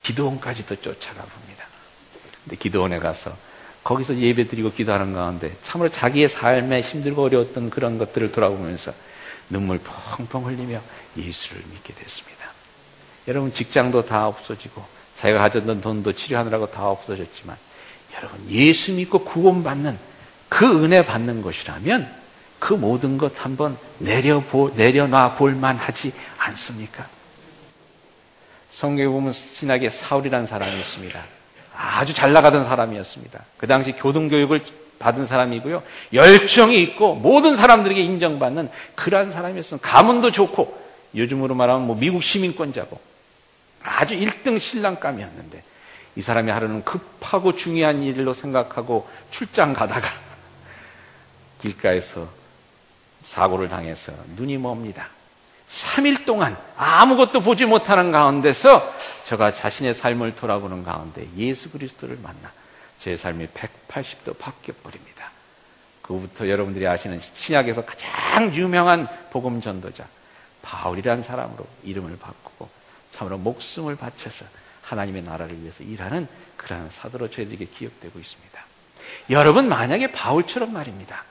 기드온까지도 쫓아가 봅니다. 근데 기드온에 가서 거기서 예배드리고 기도하는 가운데 참으로 자기의 삶에 힘들고 어려웠던 그런 것들을 돌아보면서 눈물 펑펑 흘리며 예수를 믿게 됐습니다. 여러분, 직장도 다 없어지고 자기가 가졌던 돈도 치료하느라고 다 없어졌지만 여러분, 예수 믿고 구원받는 그 은혜 받는 것이라면 그 모든 것 한번 내려놔 볼만 하지 않습니까? 성경에 보면 신학에 사울이라는 사람이 있습니다. 아주 잘 나가던 사람이었습니다. 그 당시 교등교육을 받은 사람이고요, 열정이 있고 모든 사람들에게 인정받는 그러한 사람이었어요. 가문도 좋고 요즘으로 말하면 미국 시민권자고 아주 1등 신랑감이었는데 이 사람이 하루는 급하고 중요한 일로 생각하고 출장 가다가 길가에서 사고를 당해서 눈이 멉니다. 3일 동안 아무것도 보지 못하는 가운데서 저가 자신의 삶을 돌아보는 가운데 예수 그리스도를 만나 제 삶이 180도 바뀌어버립니다. 그부터 여러분들이 아시는 신약에서 가장 유명한 복음 전도자 바울이라는 사람으로 이름을 바꾸고 참으로 목숨을 바쳐서 하나님의 나라를 위해서 일하는 그러한 사도로 저희들에게 기억되고 있습니다. 여러분, 만약에 바울처럼 말입니다,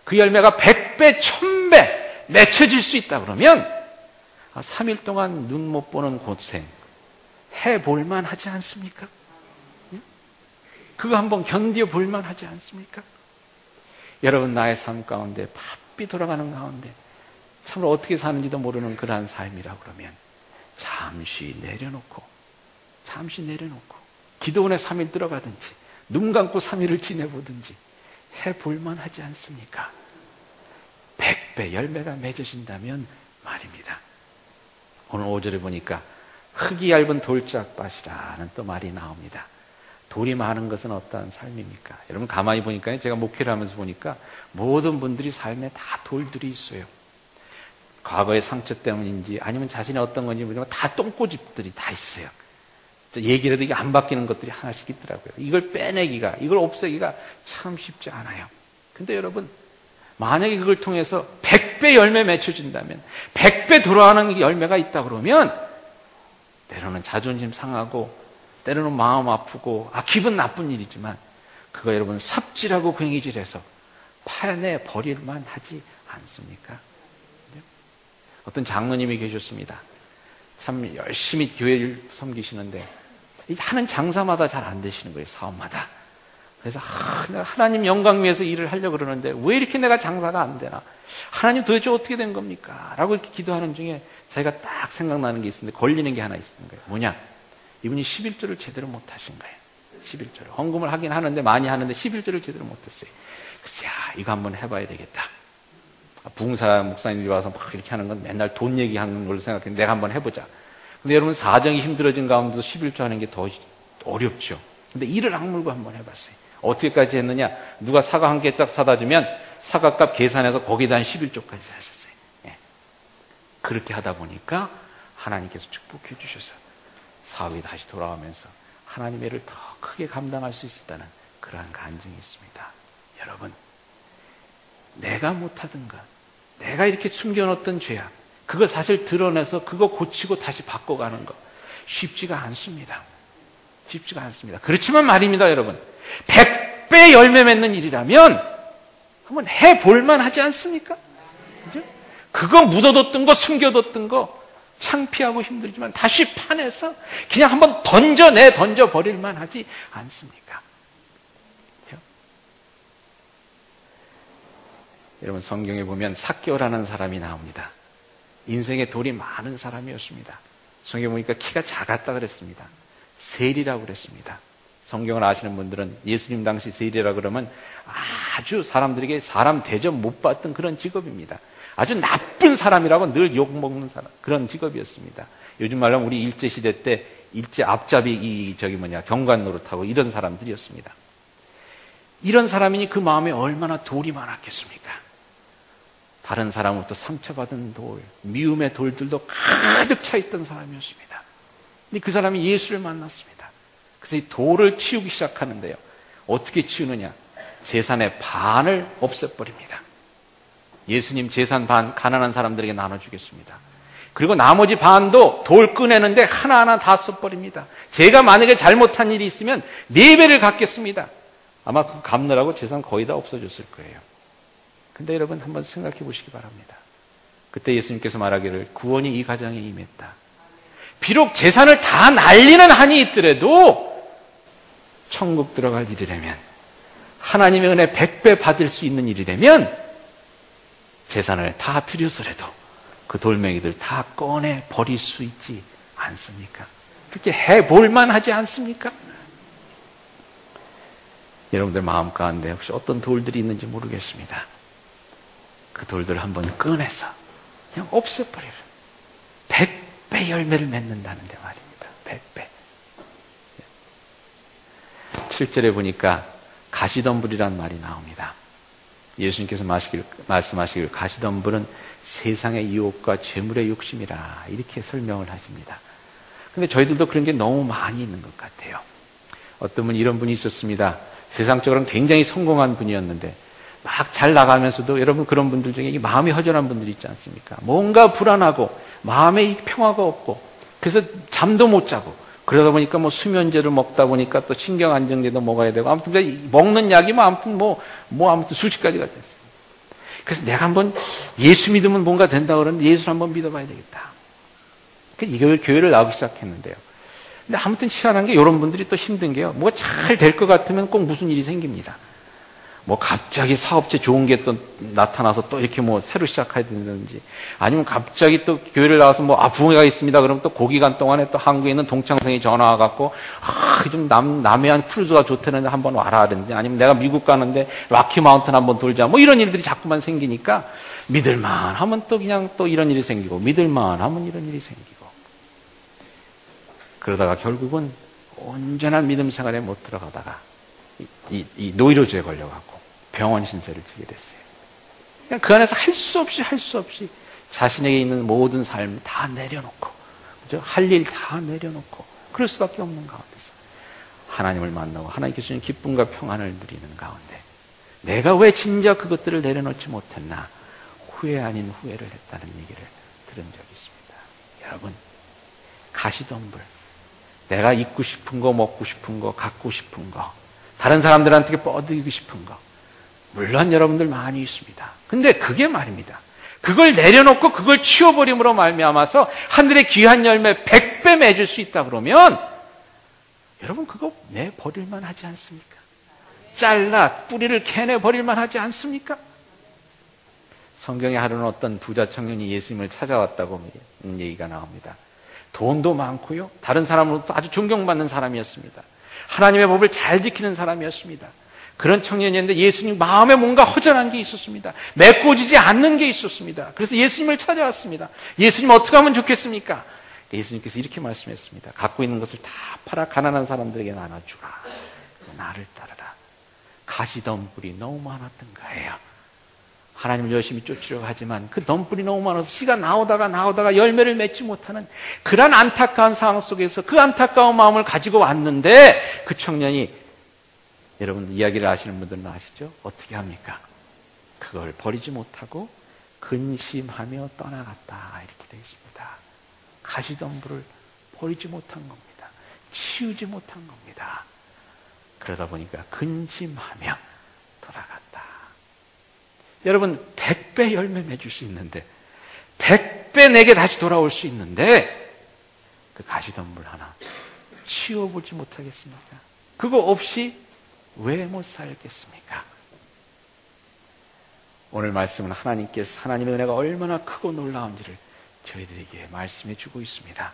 그 열매가 100배, 1000배 맺혀질 수 있다 그러면 3일 동안 눈 못 보는 고생 해볼만 하지 않습니까? 그거 한번 견뎌볼만 하지 않습니까? 여러분, 나의 삶 가운데 바삐 돌아가는 가운데 참으로 어떻게 사는지도 모르는 그러한 삶이라 그러면 잠시 내려놓고 기도원에 3일 들어가든지 눈 감고 3일을 지내보든지 해볼만 하지 않습니까? 100배 열매가 맺어진다면 말입니다. 오늘 5절에 보니까 흙이 얇은 돌짝밭이라는 또 말이 나옵니다. 돌이 많은 것은 어떠한 삶입니까? 여러분, 가만히 보니까, 제가 목회를 하면서 보니까 모든 분들이 삶에 다 돌들이 있어요. 과거의 상처 때문인지 아니면 자신의 어떤 건지 모르지만 다 똥꼬집들이 다 있어요. 얘기를 해도 이게 안 바뀌는 것들이 하나씩 있더라고요. 이걸 빼내기가, 이걸 없애기가 참 쉽지 않아요. 근데 여러분, 만약에 그걸 통해서 100배 열매 맺혀진다면, 100배 돌아가는 열매가 있다 그러면 때로는 자존심 상하고 때로는 마음 아프고 기분 나쁜 일이지만 그거 여러분 삽질하고 괭이질해서 파내 버릴만 하지 않습니까? 어떤 장로님이 계셨습니다. 참 열심히 교회를 섬기시는데 하는 장사마다 잘 안 되시는 거예요. 사업마다. 그래서 하나님 영광 위해서 일을 하려고 그러는데 왜 이렇게 내가 장사가 안 되나? 하나님 도대체 어떻게 된 겁니까? 라고 이렇게 기도하는 중에 자기가 딱 생각나는 게 있는데 걸리는 게 하나 있는 거예요. 뭐냐? 이분이 11조를 제대로 못 하신 거예요. 11조를. 헌금을 하긴 하는데 많이 하는데 11조를 제대로 못 했어요. 그래서 이거 한번 해봐야 되겠다. 부흥사 목사님들이 와서 막 이렇게 하는 건 맨날 돈 얘기하는 걸로 생각했는데 내가 한번 해보자. 근데 여러분, 사정이 힘들어진 가운데서 11조 하는 게 더 어렵죠. 근데 이를 악물고 한번 해봤어요. 어떻게까지 했느냐? 누가 사과 한 개 짝 사다 주면 사과값 계산해서 거기다 한 11조까지 하셨어요. 예. 그렇게 하다 보니까 하나님께서 축복해 주셔서 사업이 다시 돌아오면서 하나님의 일을 더 크게 감당할 수 있었다는 그러한 간증이 있습니다. 여러분, 내가 못하던 것, 내가 이렇게 숨겨놓던 죄악, 그거 사실 드러내서 그거 고치고 다시 바꿔가는 거 쉽지가 않습니다. 쉽지가 않습니다. 그렇지만 말입니다, 여러분. 100배 열매 맺는 일이라면 한번 해볼만 하지 않습니까? 그죠? 그거 묻어뒀던 거, 숨겨뒀던 거 창피하고 힘들지만 다시 파내서 그냥 한번 던져버릴만 하지 않습니까? 그죠? 여러분, 성경에 보면 삭개오라는 사람이 나옵니다. 인생에 돌이 많은 사람이었습니다. 성경에 보니까 키가 작았다 그랬습니다. 세리라고 그랬습니다. 성경을 아시는 분들은 예수님 당시 세리라 그러면 아주 사람들에게 사람 대접 못 받던 그런 직업입니다. 아주 나쁜 사람이라고 늘 욕먹는 사람, 그런 직업이었습니다. 요즘 말로 하면 우리 일제시대 때 일제 앞잡이 경관 노릇하고 이런 사람들이었습니다. 이런 사람이니 그 마음에 얼마나 돌이 많았겠습니까? 다른 사람으로부터 상처받은 돌, 미움의 돌들도 가득 차 있던 사람이었습니다. 근데 그 사람이 예수를 만났습니다. 그래서 이 돌을 치우기 시작하는데요. 어떻게 치우느냐? 재산의 반을 없애버립니다. 예수님 재산 반 가난한 사람들에게 나눠주겠습니다. 그리고 나머지 반도 돌 꺼내는데 하나하나 다 써버립니다. 제가 만약에 잘못한 일이 있으면 4배를 갚겠습니다. 아마 그 갚느라고 재산 거의 다 없어졌을 거예요. 근데 여러분 한번 생각해 보시기 바랍니다. 그때 예수님께서 말하기를 구원이 이 가정에 임했다. 비록 재산을 다 날리는 한이 있더라도 천국 들어갈 일이라면, 하나님의 은혜 100배 받을 수 있는 일이라면 재산을 다 들여서라도 그 돌멩이들 다 꺼내 버릴 수 있지 않습니까? 그렇게 해볼만 하지 않습니까? 여러분들 마음 가운데 혹시 어떤 돌들이 있는지 모르겠습니다. 그 돌들을 한번 꺼내서 그냥 없애버리라. 100배 열매를 맺는다는데 말입니다. 100배. 7절에 보니까 가시덤불이라는 말이 나옵니다. 예수님께서 말씀하시길 가시덤불은 세상의 유혹과 재물의 욕심이라 이렇게 설명을 하십니다. 근데 저희들도 그런 게 너무 많이 있는 것 같아요. 어떤 분 이런 분이 있었습니다. 세상적으로는 굉장히 성공한 분이었는데 막 잘 나가면서도 여러분 그런 분들 중에 마음이 허전한 분들이 있지 않습니까? 뭔가 불안하고 마음에 평화가 없고 그래서 잠도 못 자고 그러다 보니까 뭐 수면제를 먹다 보니까 또 신경 안정제도 먹어야 되고 아무튼 먹는 약이 아무튼 수십 가지가 됐어요. 그래서 내가 한번 예수 믿으면 뭔가 된다 그러는데 예수를 한번 믿어봐야 되겠다. 그래서 교회를 나오기 시작했는데요. 근데 아무튼 희한한 게 이런 분들이 또 힘든 게요. 뭐 잘 될 것 같으면 꼭 무슨 일이 생깁니다. 뭐 갑자기 사업체 좋은 게 또 나타나서 또 이렇게 뭐 새로 시작해야 된다든지 아니면 갑자기 또 교회를 나와서 부흥회가 있습니다. 그러면 또 그 기간 동안에 또 한국에 있는 동창생이 전화 와갖고 좀 남해안 크루즈가 좋다는데 한번 와라 하든지 아니면 내가 미국 가는데 락키 마운틴 한번 돌자 뭐 이런 일들이 자꾸만 생기니까 믿을만 하면 또 그냥 또 이런 일이 생기고 믿을만 하면 이런 일이 생기고 그러다가 결국은 온전한 믿음 생활에 못 들어가다가 이 노이로제에 걸려갖고 병원 신세를 지게 됐어요. 그냥 그 안에서 할 수 없이 자신에게 있는 모든 삶을 다 내려놓고, 그죠? 할 일 다 내려놓고, 그럴 수밖에 없는 가운데서 하나님을 만나고 하나님께서 주신 기쁨과 평안을 누리는 가운데 내가 왜 진짜 그것들을 내려놓지 못했나? 후회 아닌 후회를 했다는 얘기를 들은 적이 있습니다. 여러분, 가시덤불, 내가 입고 싶은 거, 먹고 싶은 거, 갖고 싶은 거, 다른 사람들한테 뻗어주고 싶은 거, 물론 여러분들 많이 있습니다. 근데 그게 말입니다. 그걸 내려놓고 그걸 치워버림으로 말미암아서 하늘의 귀한 열매 100배 맺을 수 있다 그러면 여러분 그거 내버릴만 하지 않습니까? 잘라 뿌리를 캐내버릴만 하지 않습니까? 성경에 하루는 어떤 부자 청년이 예수님을 찾아왔다고 얘기가 나옵니다. 돈도 많고요. 다른 사람으로부터 아주 존경받는 사람이었습니다. 하나님의 법을 잘 지키는 사람이었습니다. 그런 청년이었는데 예수님 마음에 뭔가 허전한 게 있었습니다. 메꿔지지 않는 게 있었습니다. 그래서 예수님을 찾아왔습니다. 예수님 어떻게 하면 좋겠습니까? 예수님께서 이렇게 말씀했습니다. 갖고 있는 것을 다 팔아 가난한 사람들에게 나눠주라. 나를 따르라. 가시덤불이 너무 많았던 거예요. 하나님을 열심히 쫓으려고 하지만 그 덤불이 너무 많아서 씨가 나오다가 열매를 맺지 못하는 그런 안타까운 상황 속에서 그 안타까운 마음을 가지고 왔는데 그 청년이 여러분 이야기를 아시는 분들은 아시죠? 어떻게 합니까? 그걸 버리지 못하고 근심하며 떠나갔다 이렇게 되어 있습니다. 가시덤불을 버리지 못한 겁니다. 치우지 못한 겁니다. 그러다 보니까 근심하며 돌아갔다. 여러분 100배 열매 맺을 수 있는데 100배 내게 다시 돌아올 수 있는데 그 가시덤불 하나 치워보지 못하겠습니까? 그거 없이 왜 못 살겠습니까? 오늘 말씀은 하나님께서 하나님의 은혜가 얼마나 크고 놀라운지를 저희들에게 말씀해 주고 있습니다.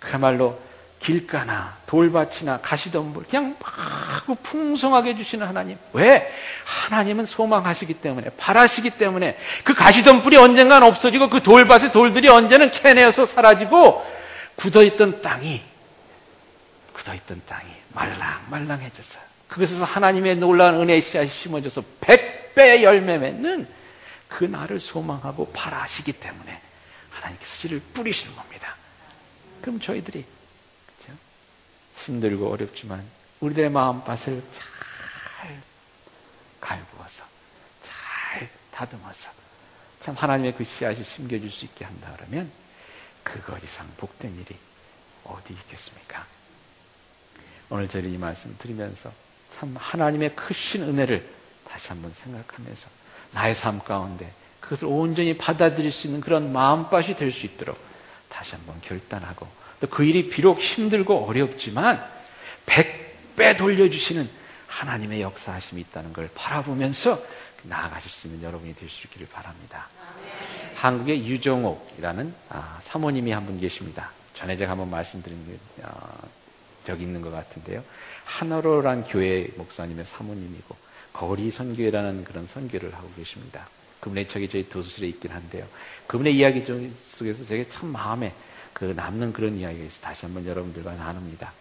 그야말로 길가나 돌밭이나 가시덤불 그냥 막 풍성하게 주시는 하나님. 왜? 하나님은 소망하시기 때문에 바라시기 때문에 그 가시덤불이 언젠간 없어지고 그 돌밭의 돌들이 언제는 캐내어서 사라지고 굳어있던 땅이 말랑말랑해졌어요. 그것에서 하나님의 놀라운 은혜의 씨앗이 심어져서 100배의 열매 맺는 그 날을 소망하고 바라시기 때문에 하나님께서 씨를 뿌리시는 겁니다. 그럼 저희들이 그렇죠? 힘들고 어렵지만 우리들의 마음밭을 잘 갈구어서 잘 다듬어서 참 하나님의 그 씨앗이 심겨질 수 있게 한다 그러면 그거 이상 복된 일이 어디 있겠습니까? 오늘 저희 이 말씀 드리면서 참 하나님의 크신 은혜를 다시 한번 생각하면서 나의 삶 가운데 그것을 온전히 받아들일 수 있는 그런 마음밭이 될 수 있도록 다시 한번 결단하고, 또 그 일이 비록 힘들고 어렵지만 100배 돌려주시는 하나님의 역사하심이 있다는 걸 바라보면서 나아가실 수 있는 여러분이 될 수 있기를 바랍니다. 한국의 유정옥이라는 사모님이 한 분 계십니다. 전에 제가 한번 말씀드린 적이 있는 것 같은데요. 하나로란 교회 목사님의 사모님이고 거리 선교회라는 그런 선교를 하고 계십니다. 그분의 저희 도서실에 있긴 한데요. 그분의 이야기 속에서 제게 참 마음에 남는 그런 이야기가 있어서 다시 한번 여러분들과 나눕니다.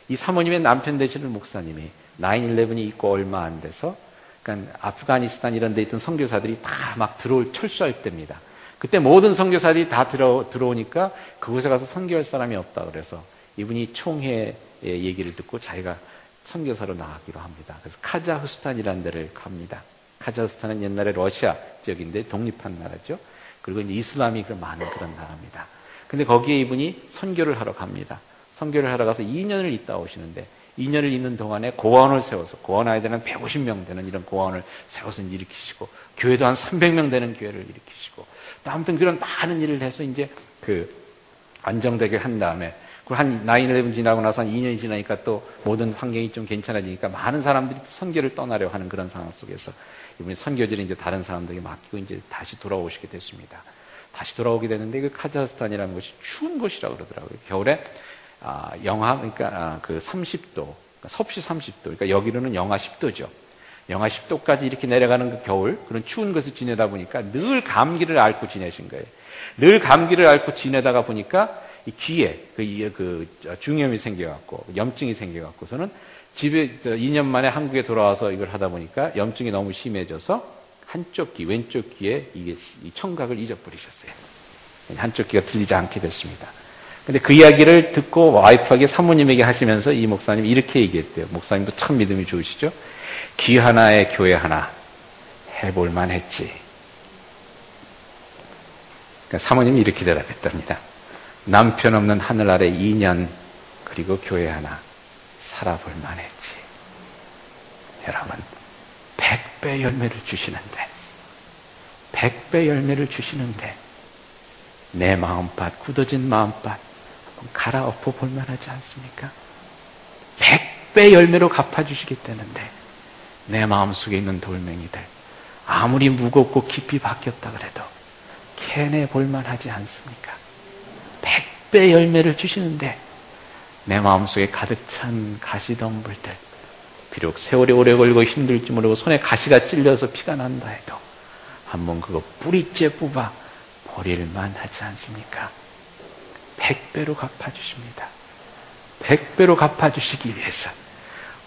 이 사모님의 남편 되시는 목사님이 9/11이 있고 얼마 안 돼서, 그러니까 아프가니스탄 이런 데 있던 선교사들이 다 막 철수할 때입니다. 그때 모든 선교사들이 다 들어오니까 그곳에 가서 선교할 사람이 없다 그래서 이분이 총회의 얘기를 듣고 자기가 선교사로 나가기로 합니다. 그래서 카자흐스탄이라는 데를 갑니다. 카자흐스탄은 옛날에 러시아 지역인데 독립한 나라죠. 그리고 이제 이슬람이 많은 그런 나라입니다. 근데 거기에 이분이 선교를 하러 갑니다. 선교를 하러 가서 2년을 있다 오시는데, 2년을 있는 동안에 고아원을 세워서, 고아원 아이들은 150명 되는 이런 고아원을 세워서 일으키시고, 교회도 한 300명 되는 교회를 일으키시고, 또 아무튼 그런 많은 일을 해서 이제 안정되게 한 다음에, 한 9/11 지나고 나서 한 2년이 지나니까 또 모든 환경이 좀 괜찮아지니까 많은 사람들이 선교를 떠나려 하는 그런 상황 속에서 이분이 선교지를 이제 다른 사람들에게 맡기고 이제 다시 돌아오시게 됐습니다. 다시 돌아오게 되는데 그 카자흐스탄이라는 곳이 추운 곳이라고 그러더라고요. 겨울에 그러니까 30도, 섭씨 30도, 그러니까 여기로는 영하 10도죠. 영하 10도까지 이렇게 내려가는 그 겨울, 그런 추운 것을 지내다 보니까 늘 감기를 앓고 지내신 거예요. 늘 감기를 앓고 지내다가 보니까 이 귀에 중염이 생겨갖고, 염증이 생겨갖고서는 집에 2년 만에 한국에 돌아와서 이걸 하다 보니까 염증이 너무 심해져서 한쪽 귀, 왼쪽 귀에 이 청각을 잊어버리셨어요. 한쪽 귀가 들리지 않게 됐습니다. 근데 그 이야기를 듣고 와이프에게, 사모님에게 하시면서 이 목사님이 이렇게 얘기했대요. 목사님도 참 믿음이 좋으시죠? 귀 하나에 교회 하나 해볼만 했지. 그러니까 사모님이 이렇게 대답했답니다. 남편 없는 하늘 아래 2년, 그리고 교회 하나 살아볼만 했지. 여러분, 100배 열매를 주시는데, 100배 열매를 주시는데, 내 마음밭, 굳어진 마음밭 갈아엎어 볼만 하지 않습니까? 100배 열매로 갚아주시겠다는데, 내 마음속에 있는 돌멩이들 아무리 무겁고 깊이 박혔다 그래도 캐내 볼만 하지 않습니까? 100배 열매를 주시는데 내 마음속에 가득 찬 가시덤불들, 비록 세월이 오래 걸리고 힘들지 모르고 손에 가시가 찔려서 피가 난다 해도 한번 그거 뿌리째 뽑아 버릴만 하지 않습니까? 100배로 갚아주십니다. 100배로 갚아주시기 위해서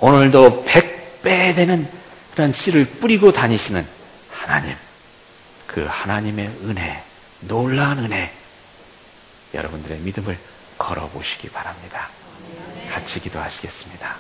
오늘도 100배 되는 그런 씨를 뿌리고 다니시는 하나님, 그 하나님의 은혜, 놀라운 은혜, 여러분들의 믿음을 걸어보시기 바랍니다. 같이 기도하시겠습니다.